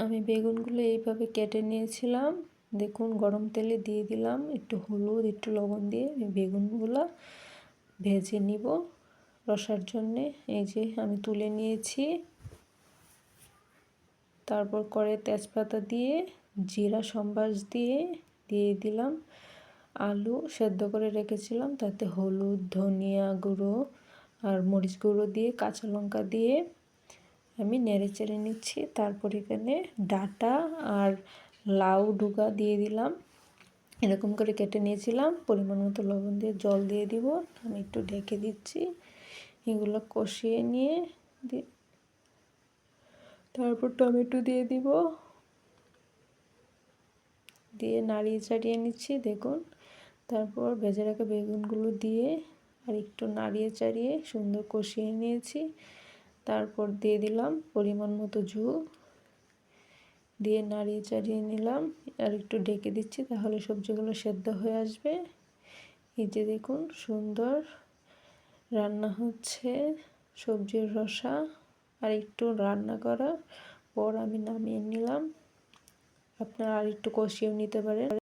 আমি বেগুনগুলো এইভাবে কেটে নিয়েছিলাম। দেখুন গরম তেলে দিয়ে দিলাম একটু হলুদ, একটু লবণ দিয়ে বেগুনগুলো ভেজে নিব রসার জন্যে। এই যে আমি তুলে নিয়েছি। তারপর করে তেজপাতা দিয়ে জিরা সম্বাস দিয়ে দিলাম আলু সেদ্ধ করে রেখেছিলাম, তাতে হলুদ, ধনিয়া গুঁড়ো আর মরিচ গুঁড়ো দিয়ে কাঁচা লঙ্কা দিয়ে আমি নেড়ে চেড়ে নিচ্ছি। তারপর এখানে ডাঁটা আর লাউ ডুগা দিয়ে দিলাম, এরকম করে কেটে নিয়েছিলাম। পরিমাণ মতো লবণ দিয়ে জল দিয়ে দিব। আমি একটু ঢেকে দিচ্ছি। এগুলো কষিয়ে নিয়ে তারপর টমেটো দিয়ে দিব, দিয়ে নাড়িয়ে চাড়িয়ে নিচ্ছি দেখুন। তারপর ভেজে রাখা বেগুনগুলো দিয়ে আর একটু নাড়িয়ে চাড়িয়ে সুন্দর কষিয়ে নিয়েছি। তারপর দিয়ে দিলাম পরিমাণ মতো ঝোল, দিয়ে নাড়িয়ে চাড়িয়ে নিলাম আর একটু ঢেকে দিচ্ছি, তাহলে সবজিগুলো সেদ্ধ হয়ে আসবে। এই যে দেখুন সুন্দর রান্না হচ্ছে সবজির রসা। আর একটু রান্না করার পর আমি নামিয়ে নিলাম। আপনারা আর একটু কষিয়েও নিতে পারেন।